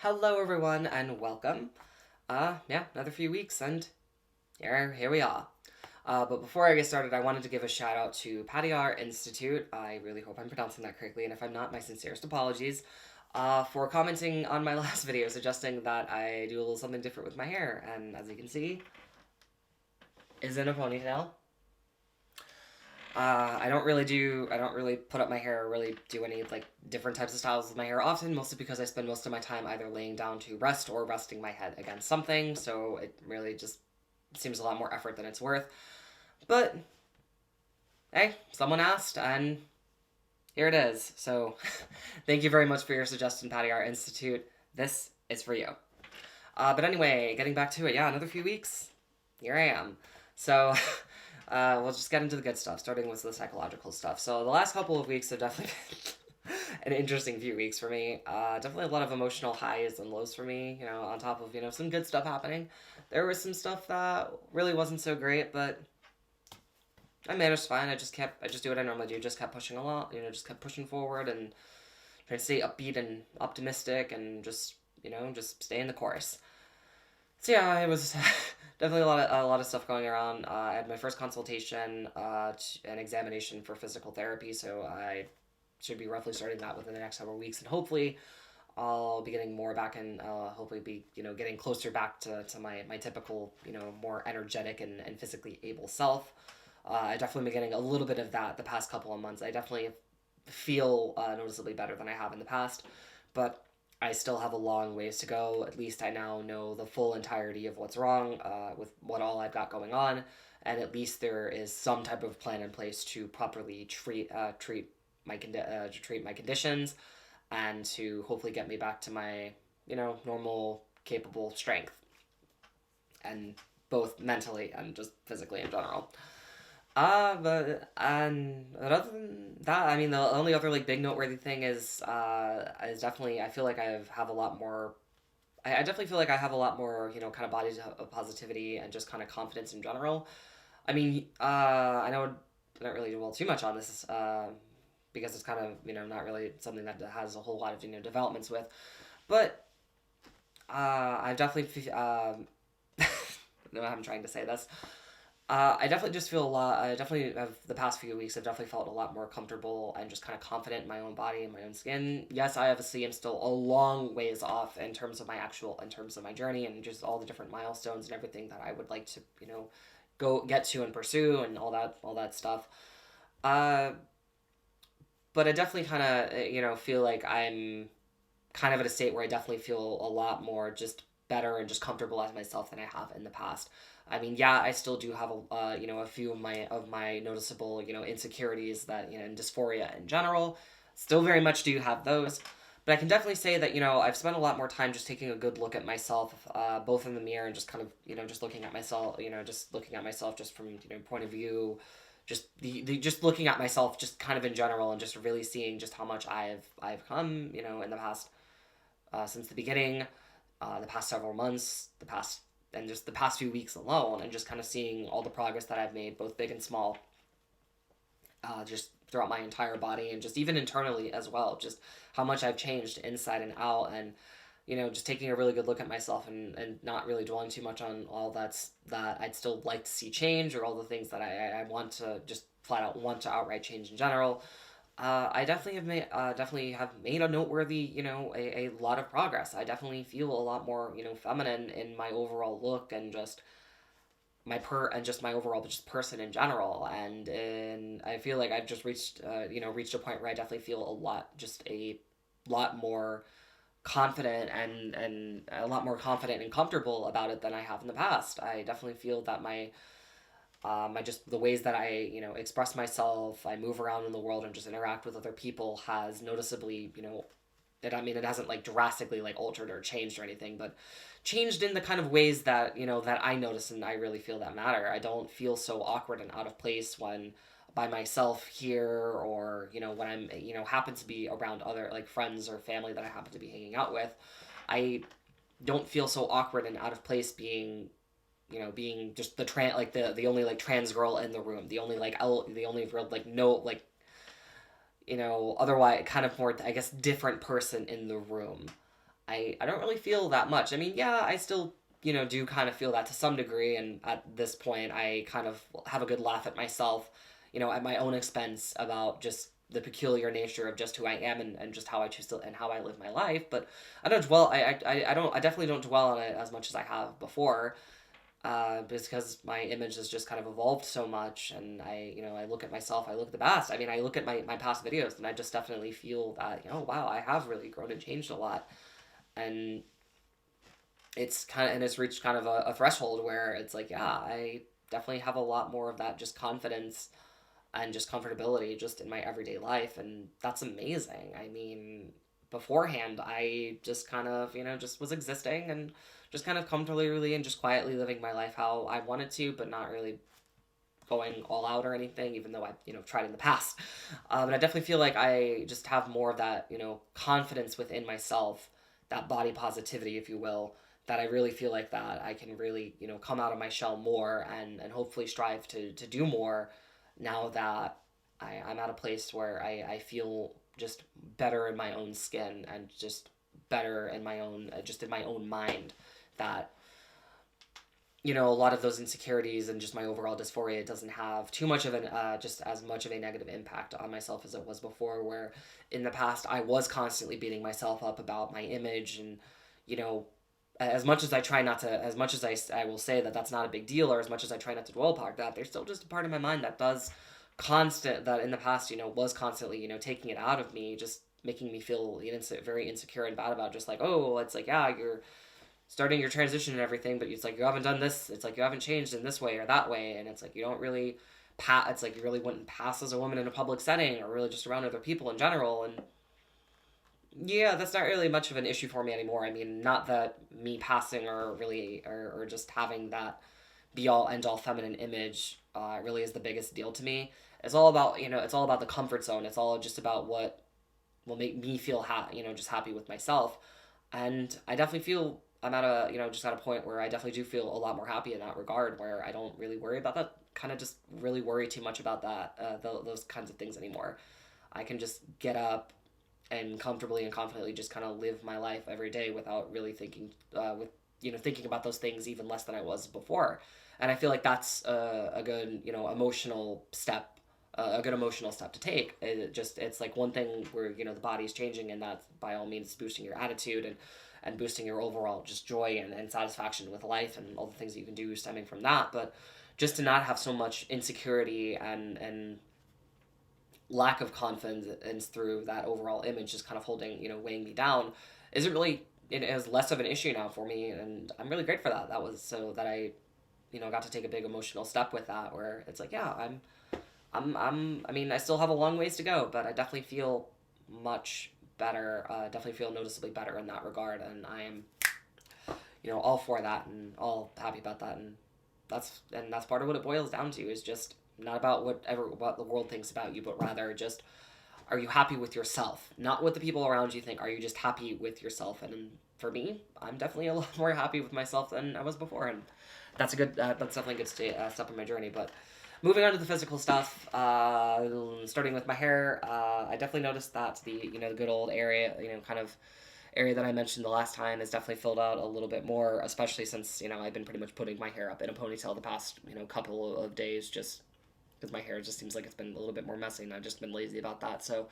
Hello, everyone, and welcome. Another few weeks, and here we are. But before I get started, I wanted to give a shout out to Patty R Institute. I really hope I'm pronouncing that correctly, and if I'm not, my sincerest apologies. For commenting on my last video, suggesting that I do a little something different with my hair, and as you can see, is in a ponytail. I don't really put up my hair or really do any like different types of styles with my hair often, mostly because I spend most of my time either laying down to rest or resting my head against something, so it really just seems a lot more effort than it's worth. But hey, someone asked, and here it is. So thank you very much for your suggestion, Patty Art Institute. This is for you. But anyway, getting back to it, yeah, another few weeks. Here I am. So we'll just get into the good stuff, starting with the psychological stuff. So the last couple of weeks have definitely been an interesting few weeks for me. Definitely a lot of emotional highs and lows for me, on top of, some good stuff happening. There was some stuff that really wasn't so great, but I managed fine. I just do what I normally do, just kept pushing a lot, just kept pushing forward and trying to stay upbeat and optimistic and just stay in the course. So yeah, it was definitely a lot of stuff going around. I had my first consultation, an examination for physical therapy, so I should be roughly starting that within the next several weeks, and hopefully I'll be getting more back and hopefully be getting closer back to my typical more energetic and physically able self. I definitely been getting a little bit of that the past couple of months. I definitely feel noticeably better than I have in the past, but I still have a long ways to go. At least I now know the full entirety of what's wrong with what all I've got going on, and at least there is some type of plan in place to properly treat my conditions, and to hopefully get me back to my normal capable strength, and both mentally and just physically in general. But other than that, I mean, the only other like big noteworthy thing is definitely I feel like have a lot more. I definitely feel like I have a lot more, kind of body positivity and just kind of confidence in general. I mean, I know I don't really dwell too much on this, because it's kind of not really something that has a whole lot of developments with, but I've definitely I'm trying to say this. I definitely just feel a lot. I definitely have the past few weeks. I've definitely felt a lot more comfortable and just kind of confident in my own body and my own skin. Yes, I obviously am still a long ways off in terms of my journey and just all the different milestones and everything that I would like to go get to and pursue and all that stuff. Uh, but I definitely kind of feel like I'm kind of at a state where I definitely feel a lot more just better and just comfortable as myself than I have in the past. I mean, yeah, I still do have a few of my noticeable insecurities that and dysphoria in general. Still very much do have those, but I can definitely say that I've spent a lot more time just taking a good look at myself, both in the mirror and just kind of just looking at myself, just looking at myself just from point of view, just the just looking at myself just kind of in general and just really seeing just how much I've come in the past, since the beginning, the past several months, the past few weeks alone, and just kind of seeing all the progress that I've made, both big and small, just throughout my entire body and just even internally as well, just how much I've changed inside and out, and just taking a really good look at myself and not really dwelling too much on all that I'd still like to see change, or all the things that I want to just flat out want to outright change in general. I definitely have made a noteworthy, a lot of progress. I definitely feel a lot more, feminine in my overall look and just my overall just person in general. And I feel like I've just reached a point where I definitely feel a lot more confident and a lot more confident and comfortable about it than I have in the past. I definitely feel that I just the ways that I express myself, I move around in the world and just interact with other people has noticeably it hasn't like drastically like altered or changed or anything, but changed in the kind of ways that that I notice and I really feel that matter. I don't feel so awkward and out of place when by myself here, or when I'm happen to be around other like friends or family that I happen to be hanging out with. I don't feel so awkward and out of place being just the only like trans girl in the room, the only real like no like otherwise kind of more I guess different person in the room. I don't really feel that much. I mean, yeah, I still, do kind of feel that to some degree. And at this point, I kind of have a good laugh at myself, at my own expense about just the peculiar nature of just who I am and just how I choose to and how I live my life. But I don't dwell. I definitely don't dwell on it as much as I have before. Because my image has just kind of evolved so much, and I look at myself, I look at the past. I mean, I look at my past videos, and I just definitely feel that, wow, I have really grown and changed a lot, and it's reached kind of a threshold where it's like, yeah, I definitely have a lot more of that just confidence and just comfortability just in my everyday life, and that's amazing. I mean, beforehand, I just kind of, just was existing and just kind of comfortably and just quietly living my life how I wanted to, but not really going all out or anything, even though I, tried in the past. But I definitely feel like I just have more of that, confidence within myself, that body positivity, if you will, that I really feel like that I can really, come out of my shell more and hopefully strive to do more now that I'm at a place where I feel just better in my own skin and just better in my own, just in my own mind, that a lot of those insecurities and just my overall dysphoria doesn't have too much of an just as much of a negative impact on myself as it was before, where in the past I was constantly beating myself up about my image. And you know as much as I try not to, as much as I will say that that's not a big deal, or as much as I try not to dwell upon that, there's still just a part of my mind that does constant, that in the past, was constantly, taking it out of me, just making me feel very insecure and bad about, just like, oh, it's like, yeah, you're starting your transition and everything, but it's like you haven't done this, it's like you haven't changed in this way or that way, and it's like you don't really it's like you really wouldn't pass as a woman in a public setting, or really just around other people in general. And yeah, that's not really much of an issue for me anymore. I mean, not that me passing or really or just having that be all end all feminine image really is the biggest deal to me. It's all about, it's all about the comfort zone. It's all just about what will make me feel just happy with myself. And I definitely feel I'm at a, just at a point where I definitely do feel a lot more happy in that regard, where I don't really worry about that, kind of just really worry too much about that, those kinds of things anymore. I can just get up and comfortably and confidently just kind of live my life every day without really thinking, thinking about those things even less than I was before. And I feel like that's a good, emotional step, a good emotional step to take. It's like one thing where, the body's changing, and that's by all means boosting your attitude and boosting your overall just joy and satisfaction with life and all the things that you can do stemming from that. But just to not have so much insecurity and lack of confidence through that overall image just kind of holding, weighing me down, isn't really, it is less of an issue now for me. And I'm really great for that. That was so that I, got to take a big emotional step with that, where it's like, yeah, I mean, I still have a long ways to go, but I definitely feel much better, definitely feel noticeably better in that regard. And I am, all for that and all happy about that. And that's part of what it boils down to, is just not about what the world thinks about you, but rather just, are you happy with yourself? Not what the people around you think. Are you just happy with yourself? And for me, I'm definitely a lot more happy with myself than I was before, and that's definitely a good step in my journey. But moving on to the physical stuff, starting with my hair, I definitely noticed that the good old area, kind of area that I mentioned the last time is definitely filled out a little bit more, especially since, I've been pretty much putting my hair up in a ponytail the past, couple of days, just because my hair just seems like it's been a little bit more messy, and I've just been lazy about that. So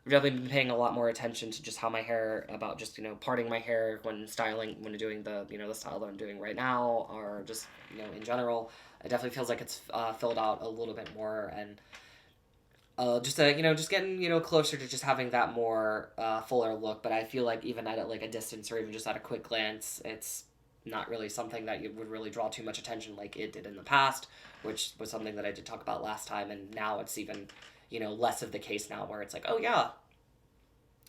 I've definitely been paying a lot more attention to just how my hair, about just, parting my hair when styling, when doing the style that I'm doing right now, or just, in general. It definitely feels like it's filled out a little bit more, and just getting, closer to just having that more fuller look. But I feel like even at like a distance, or even just at a quick glance, it's not really something that you would really draw too much attention like it did in the past, which was something that I did talk about last time. And now it's even, less of the case now, where it's like, oh yeah,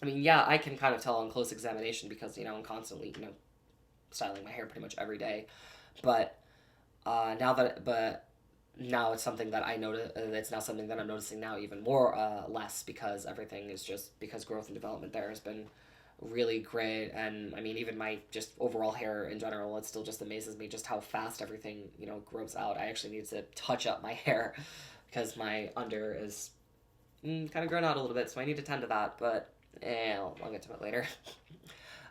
I mean, yeah, I can kind of tell on close examination, because, I'm constantly, styling my hair pretty much every day. But now it's something that I notice. It's now something that I'm noticing now even more less, because everything is just, because growth and development there has been really great. And I mean, even my just overall hair in general, it still just amazes me just how fast everything grows out. I actually need to touch up my hair, because my under is kind of grown out a little bit, so I need to tend to that. But I'll get to it later.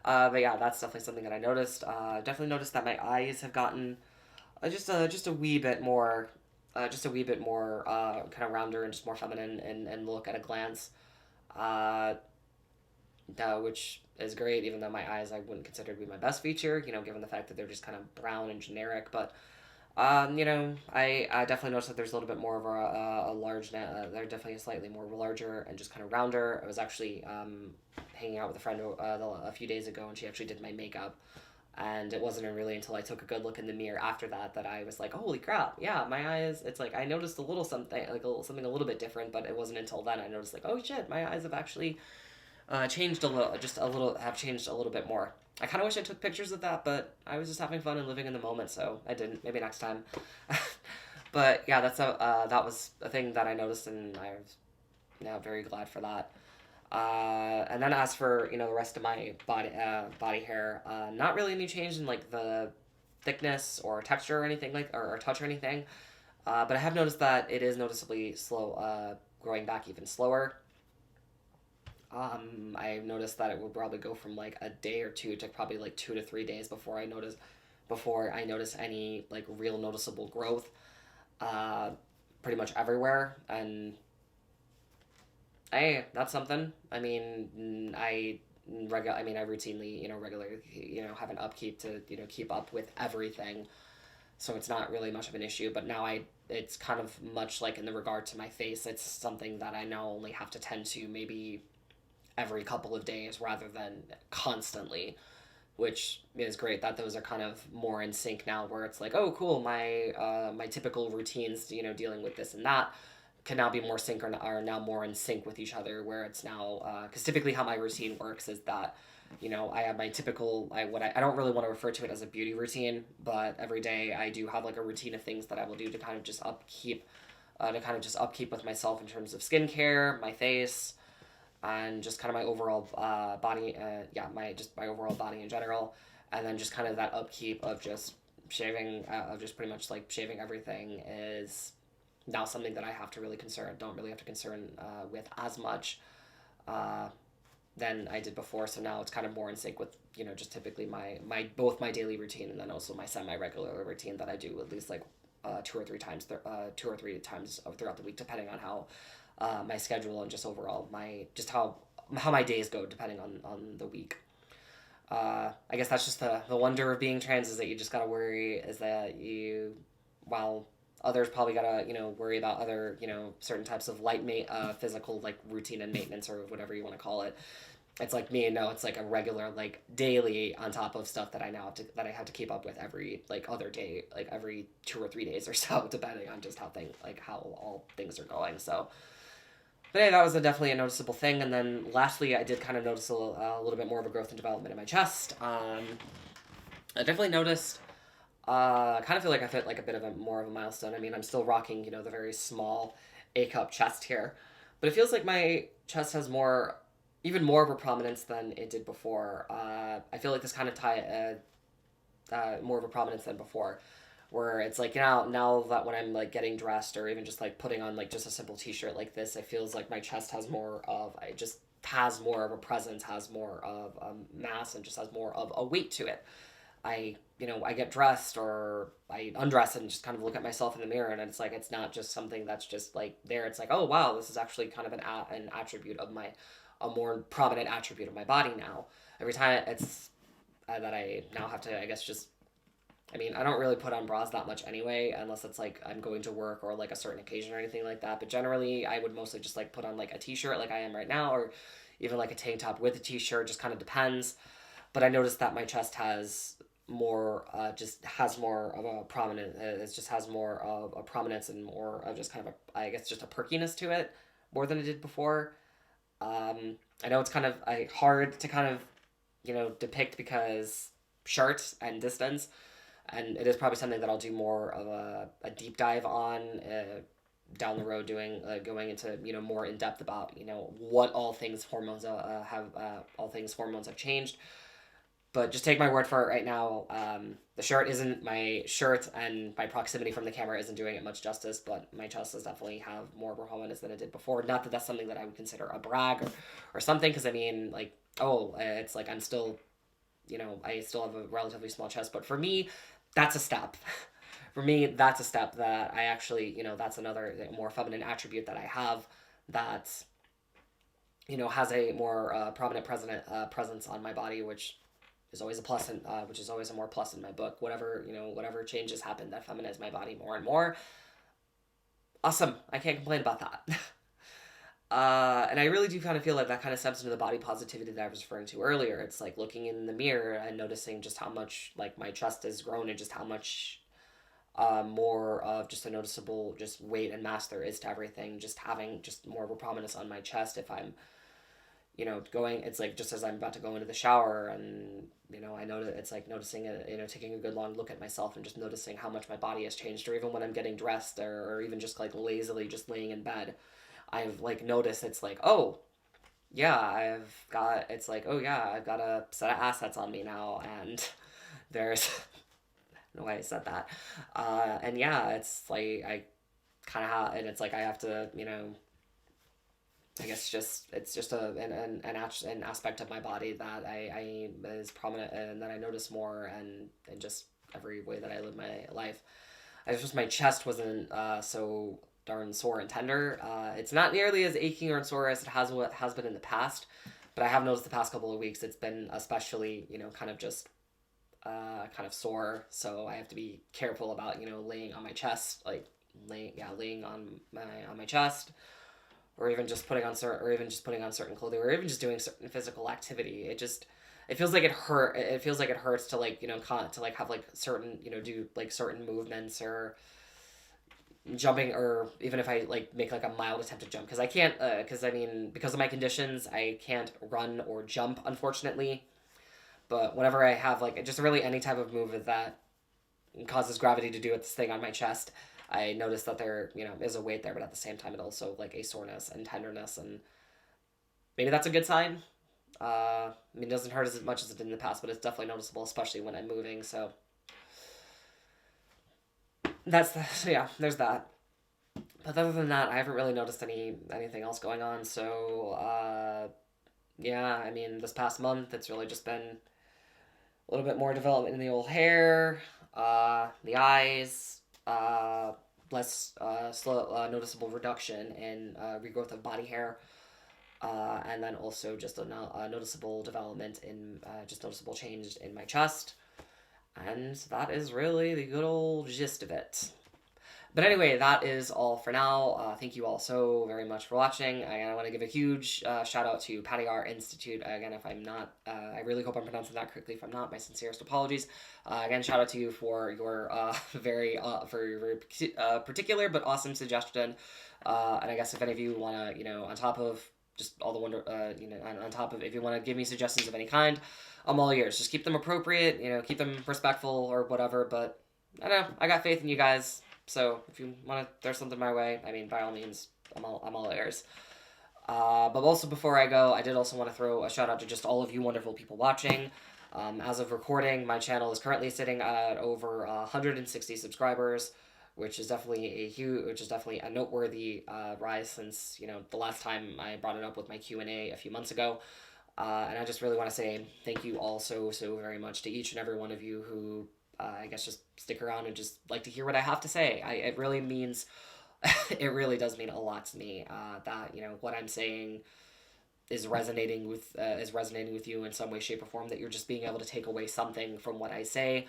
But yeah, that's definitely something that I noticed. Definitely noticed that my eyes have gotten just a wee bit more, kind of rounder and just more feminine and look at a glance. Uh, which is great, even though my eyes I wouldn't consider to be my best feature, given the fact that they're just kind of brown and generic. But I definitely noticed that there's a little bit more of a large net. They're definitely slightly more larger and just kind of rounder. I was actually hanging out with a friend a few days ago, and she actually did my makeup. And it wasn't really until I took a good look in the mirror after that I was like, holy crap, yeah, my eyes. It's like I noticed a little something, like something a little bit different, but it wasn't until then I noticed like, oh shit, my eyes have actually changed a little, have changed a little bit more. I kind of wish I took pictures of that, but I was just having fun and living in the moment, so I didn't. Maybe next time. But yeah, that was a thing that I noticed, and I was now very glad for that. And then as for the rest of my body hair, not really any change in like the thickness or texture or anything or touch or anything. But I have noticed that it is noticeably slow, growing back even slower. I noticed that it would probably go from like a day or two to probably like 2 to 3 days before I notice any like real noticeable growth. Uh, Pretty much everywhere, and hey, that's something. I mean, I routinely, regularly, have an upkeep to, keep up with everything. So it's not really much of an issue. But now it's kind of much like in the regard to my face. It's something that I now only have to tend to maybe every couple of days rather than constantly, which is great that those are kind of more in sync now, where it's like, oh, cool, my typical routines, dealing with this and that can now be more sync or are now more in sync with each other, where it's now because typically how my routine works is that I have my typical I don't really want to refer to it as a beauty routine, but every day I do have like a routine of things that I will do to kind of just upkeep with myself in terms of skincare, my face, and just kind of my overall body, my overall body in general, and then just kind of that upkeep of just shaving, of just pretty much like shaving everything is now something that I have to really don't really have to concern with as much uh, than I did before. So now it's kind of more in sync with just typically my both my daily routine and then also my semi regular routine that I do at least like 2 or 3 times throughout the week, depending on how my schedule and just overall how my days go depending on the week. I guess that's just the wonder of being trans, is that you just gotta worry is that while others probably gotta worry about other certain types of physical like routine and maintenance or whatever you want to call it. It's like me, no, it's like a regular like daily on top of stuff that I have to keep up with every like other day, like every 2 or 3 days or so, depending on just how all things are going. So but yeah, that was definitely a noticeable thing. And then lastly, I did kind of notice a little bit more of a growth and development in my chest. I definitely noticed. I kind of feel like I hit like a bit of a more of a milestone. I mean, I'm still rocking, the very small A cup chest here, but it feels like my chest has even more of a prominence than it did before. I feel like this kind of more of a prominence than before, where it's like now that when I'm like getting dressed or even just like putting on like just a simple t-shirt like this, it feels like my chest has more of a presence, has more of mass, and just has more of a weight to it. I get dressed or I undress and just kind of look at myself in the mirror, and it's like it's not just something that's just like there. It's like, oh wow, this is actually kind of an attribute of a more prominent attribute of my body now. Every time it's that I now have to, I guess, just I mean, I don't really put on bras that much anyway, unless it's like I'm going to work or like a certain occasion or anything like that. But generally, I would mostly just like put on like a t-shirt like I am right now, or even like a tank top with a t-shirt, just kind of depends. But I noticed that my chest has just has more of a prominent, it just has more of a prominence and more of just kind of I guess, just a perkiness to it more than it did before. I know it's kind of hard to kind of, depict because shirts and distance, and it is probably something that I'll do more of a deep dive on down the road, going into more in depth about what all things hormones have changed. But just take my word for it right now. The shirt isn't my shirt, and my proximity from the camera isn't doing it much justice. But my chest does definitely have more hormones than it did before. Not that that's something that I would consider a brag or something, because I mean, like, it's like I'm still I still have a relatively small chest, but for me, that's a step. For me, that's a step that I actually, that's another more feminine attribute that I have that, has a more prominent presence on my body, which is always a plus, and which is always a more plus in my book. Whatever changes happen that feminize my body more and more. Awesome. I can't complain about that. And I really do kind of feel like that kind of steps into the body positivity that I was referring to earlier. It's like looking in the mirror and noticing just how much like my chest has grown and just how much more of just a noticeable just weight and mass there is to everything. Just having just more of a prominence on my chest if I'm, going. It's like just as I'm about to go into the shower and I know that it's like noticing it, taking a good long look at myself and just noticing how much my body has changed, or even when I'm getting dressed or even just like lazily just laying in bed. I've like noticed it's like, oh yeah, I've got a set of assets on me now, and there's no way I said that. And yeah, it's like I kind of have, and it's like I have to, I guess just it's just an aspect of my body that I is prominent and that I notice more, and just every way that I live my life. I just my chest wasn't so darn sore and tender. It's not nearly as aching or sore as it has been in the past, but I have noticed the past couple of weeks it's been especially kind of just kind of sore. So I have to be careful about laying on my chest, like laying on my chest, or even just putting on certain clothing, or even just doing certain physical activity. It feels like it feels like it hurts to like to like have like certain do like certain movements or jumping, or even if I like make like a mild attempt to jump, because I can't because of my conditions I can't run or jump, unfortunately. But whenever I have like just really any type of movement that causes gravity to do its thing on my chest, I notice that there is a weight there, but at the same time it also like a soreness and tenderness, and maybe that's a good sign. It doesn't hurt as much as it did in the past, but it's definitely noticeable, especially when I'm moving. So so yeah, there's that. But other than that, I haven't really noticed anything else going on. So yeah, this past month it's really just been a little bit more development in the old hair, the eyes, less slow noticeable reduction in regrowth of body hair, and then also just a noticeable development in just noticeable change in my chest. And that is really the good old gist of it. But anyway, that is all for now. Thank you all so very much for watching. Again, I want to give a huge shout out to Patty R Institute. Again, if I'm not, I really hope I'm pronouncing that correctly. If I'm not, my sincerest apologies. Again, shout out to you for your very particular but awesome suggestion. And I guess if any of you want to, on top of just all the on top of if you want to give me suggestions of any kind, I'm all ears. Just keep them appropriate, keep them respectful or whatever. But I don't know, I got faith in you guys. So if you want to throw something my way, by all means, I'm all ears. But also before I go, I did also want to throw a shout out to just all of you wonderful people watching. As of recording, my channel is currently sitting at over 160 subscribers, which is definitely a noteworthy rise since the last time I brought it up with my Q&A a few months ago. And I just really want to say thank you all so very much to each and every one of you who I guess just stick around and just like to hear what I have to say. It really means, it really does mean a lot to me that what I'm saying is resonating with you in some way, shape, or form. That you're just being able to take away something from what I say.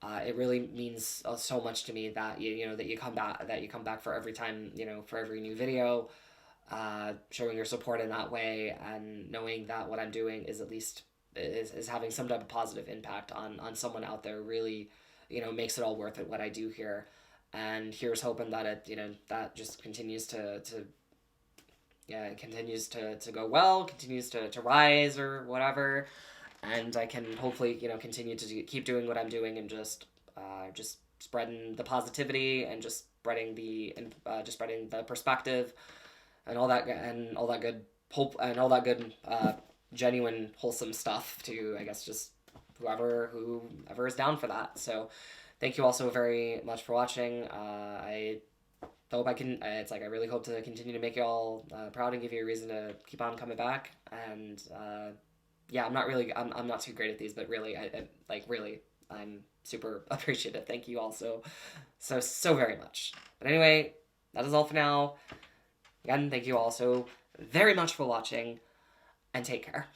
It really means so much to me that that you come back for every time for every new video, showing your support in that way, and knowing that what I'm doing is at least is having some type of positive impact on someone out there really makes it all worth it what I do here. And here's hoping that it that just continues to it continues to go well, continues to rise or whatever, and I can hopefully continue to keep doing what I'm doing and just spreading the positivity and just spreading the perspective and all that good hope and all that good genuine wholesome stuff to I guess just whoever is down for that. So thank you all so very much for watching. I hope I can I really hope to continue to make you all proud and give you a reason to keep on coming back. And yeah, I'm not too great at these, but really, really, I'm super appreciative. Thank you all so very much. But anyway, that is all for now. Again, thank you all so very much for watching, and take care.